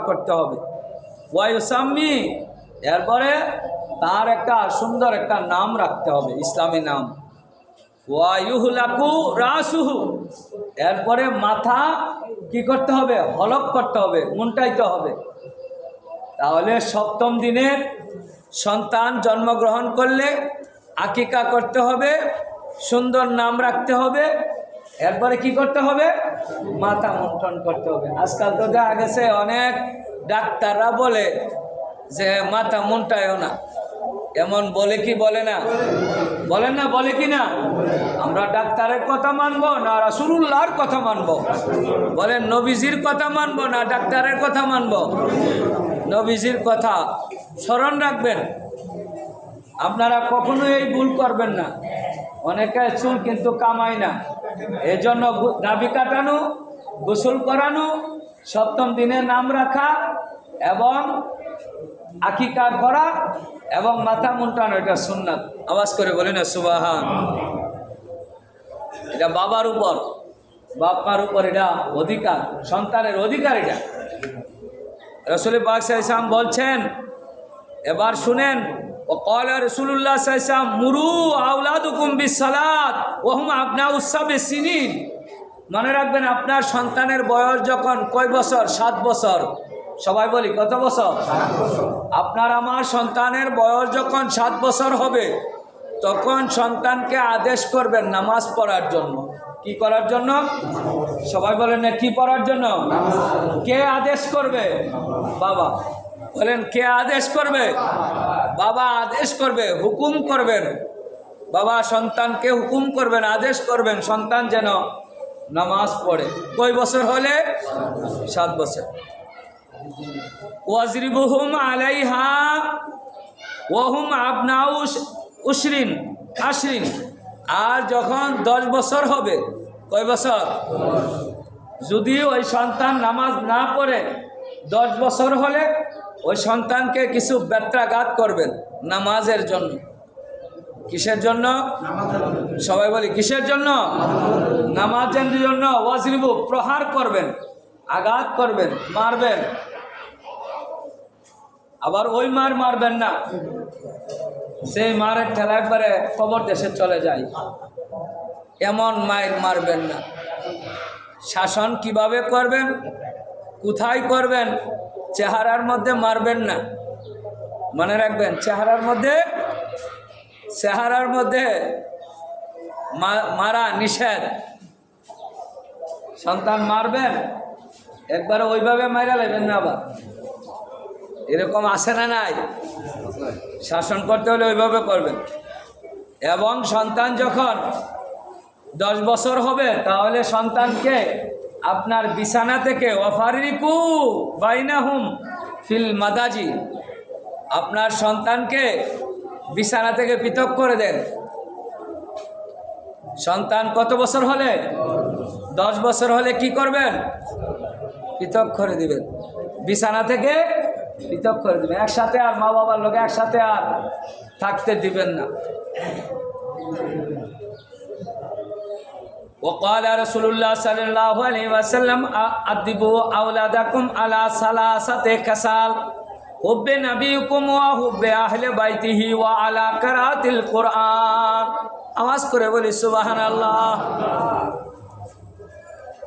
করতে হবে। ওয়াইসাম্মি, এরপরে তার একটা সুন্দর একটা নাম রাখতে হবে, ইসলামী নাম। ওয়ায়ুহলাকু রাসুহু, এরপরে মাথা কি করতে হবে? হলক করতে হবে, মুন্টাইতে হবে। তাহলে সপ্তম দিনের সন্তান জন্মগ্রহণ করলে আকিকা করতে হবে, সুন্দর নাম রাখতে হবে, এরপরে কি করতে হবে? মাথা মুন্ডন করতে হবে। আজকাল তো দেখা গেছে অনেক ডাক্তাররা বলে যে মাথা মুন্টায়ও না, এমন বলে কি বলে না? বলেন না, বলে কি না? আমরা ডাক্তারের কথা মানবো না রাসূলুল্লাহর কথা মানবো? বলেন, নবীজির কথা মানবো না ডাক্তারের কথা মানবো? নবীজির কথা স্মরণ রাখবেন। আপনারা কখনোই এই ভুল করবেন না। অনেকে চুল কিন্তু কামায় না, এজন্য দাবি কাটানো, গোসল করানো, সপ্তম দিনে নাম রাখা এবং আকিকা করা এবং মাথা মুন্টানো, এটা সুন্নাত। আওয়াজ করে বলি না সুবহান। এটা বাবার উপর, বাপ মার উপর এটা অধিকার, সন্তানের অধিকার। এটা রাসূল পাক সাল্লাল্লাহু আলাইহি ওয়াসাল্লাম বলছেন, এবার শুনেন। ওয়াকালা রাসূলুল্লাহ সাল্লাল্লাহু আলাইহি ওয়াসাল্লাম মুরু আওলাদুকুম বিসসালাত ওয়া হুম আবনাউস সাব'i সিনিন। মনে রাখবেন, আপনার সন্তানের বয়স যখন কয় বছর? 7 বছর। সবাই বলি কত বছর? আপনার আমার সন্তানের বয়স যখন 7 বছর হবে, তখন সন্তানকে আদেশ করবেন নামাজ পড়ার জন্য। কি করার জন্য? সবাই বলেন না, কি পড়ার জন্য? কে আদেশ করবে? বাবা। বলেন, কে আদেশ করবে? বাবা আদেশ করবে, হুকুম করবেন। বাবা সন্তানকে হুকুম করবেন, আদেশ করবেন সন্তান যেন নামাজ পড়ে। কয় বছর হলে? 7 বছর। ওয়াজরিবুহুম আলাইহা ওয়া হুম আবনাউ উশরিন। আর যখন 10 বছর হবে, কয় বছর? যদি ওই সন্তান নামাজ না পড়ে 10 বছর হলে ওই সন্তানকে কিছু ব্যত্রাঘাত করবেন নামাজের জন্য। কিসের জন্য? সবাই বলি কিসের জন্য? নামাজের জন্য। ওয়াজরিবু, প্রহার করবেন, আঘাত করবেন, মারবেন। আবার ওই মার মারবেন না, সেই মারের ঠেলা একবারে কবর দেশে চলে যায়, এমন মায়ের মারবেন না। শাসন কিভাবে করবেন, কোথায় করবেন? চেহারার মধ্যে মারবেন না। মনে রাখবেন, চেহারার মধ্যে মারা নিষেধ। সন্তান মারবেন, একবারে ওইভাবে মাইরা লাগবেন না। আবার এরকম আসে না? নাই? শাসন করতে হলে ওইভাবে করবেন। এবং সন্তান যখন 10 বছর হবে, তাহলে সন্তানকে আপনার বিছানা থেকে ওয়াফারিকু বাইনাহুম ফিল মাদাজি, আপনার সন্তানকে বিছানা থেকে পৃথক করে দেন। সন্তান কত বছর হলে? 10 বছর হলে কি করবেন? পৃথক করে দিবেন, বিছানা থেকে পৃথক করে দিবেন। একসাথে আর মা বাবার লোক একসাথে আর থাকতে দিবেন না। وقال رسول الله صلى الله عليه وسلم أدبوا أولادكم على 3 خصال حب نبيكم وحب أهل بيته وعلى قراءة القرآن। আওয়াজ করে বলি সুবহানাল্লাহ।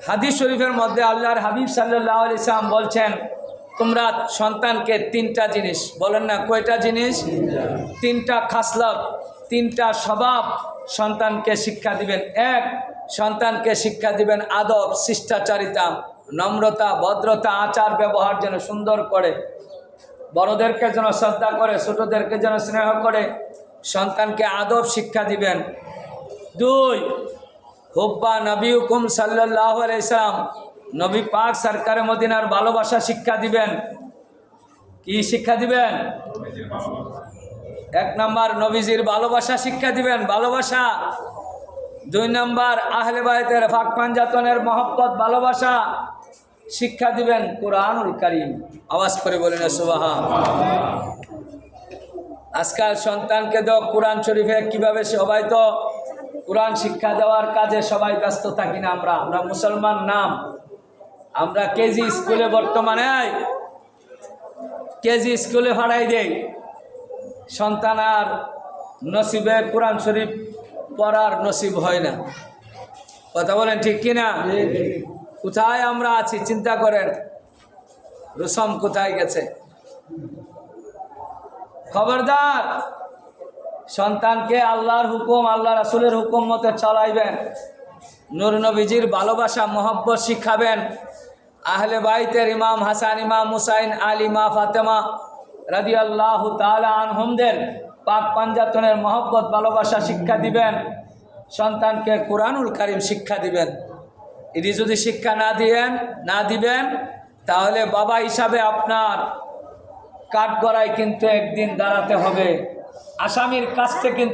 হাদিস শরীফের মধ্যে আল্লাহর হাবিব সাল্লাল্লাহু আলাইহি ওয়াসাল্লাম বলছেন, তোমরা সন্তানকে 3টা জিনিস, বলেন না কয়টা জিনিস? 3টা খাসলত, 3টা স্বভাব সন্তানকে শিক্ষা দিবেন। 1, সন্তানকে শিক্ষা দিবেন আদব, শিষ্টাচারিতা, নম্রতা, ভদ্রতা, আচার ব্যবহার যেন সুন্দর করে, বড়দেরকে যেন শ্রদ্ধা করে, ছোটদেরকে যেন স্নেহ করে, সন্তানকে আদব শিক্ষা দিবেন। 2, হুব্বা নবীকুম সাল্লাল্লাহু আলাইহি সাল্লাম, নবী পাক সরকারে মদিনার ভালোবাসা শিক্ষা দিবেন। কি শিক্ষা দিবেন? 1 নম্বর নবীজির ভালোবাসা শিক্ষা দিবেন, ভালোবাসা। 2 নম্বর আহলে বাইতের পাক পাঞ্জাতনের মহব্বত, ভালোবাসা শিক্ষা দিবেন কুরআনুল কারীম। আওয়াজ করে বলেন সুবহান। আজকাল সন্তানকে তো কুরআন শরীফে কিভাবে, সবাই তো কুরআন শিক্ষা দেওয়ার কাজে সবাই ব্যস্ত থাকি না। আমরা মুসলমান নাম, আমরা কেজি স্কুলে বর্তমানে কেজি স্কুলে ভাড়াই দেয়, সন্তান আর নসিবে কোরআন শরীফ পড়ার নসিব হয় না। কথা বলেন ঠিক কিনা? কোথায় আমরা আছি চিন্তা করেন, রুসম কোথায় গেছে? খবরদার, সন্তানকে আল্লাহর হুকুম, আল্লাহ রাসূলের হুকুম মতে চলাইবেন, নূর নবীজির ভালোবাসা মহব্বত শিখাবেন, আহলে বাইতের ইমাম হাসান, ইমাম হুসাইন, আলী, মা ফাতেমা রাদিয়াল্লাহু তাআলা আনহুমদের পাক পাঞ্জাতনের মহব্বত ভালোবাসা শিক্ষা দিবেন, সন্তানকে কুরআনুল কারীম শিক্ষা দিবেন। এটি যদি শিক্ষা না দিবেন তাহলে বাবা হিসাবে আপনার কাঠগড়ায় কিন্তু একদিন দাঁড়াতে হবে, আসামির কাছে কিন্তু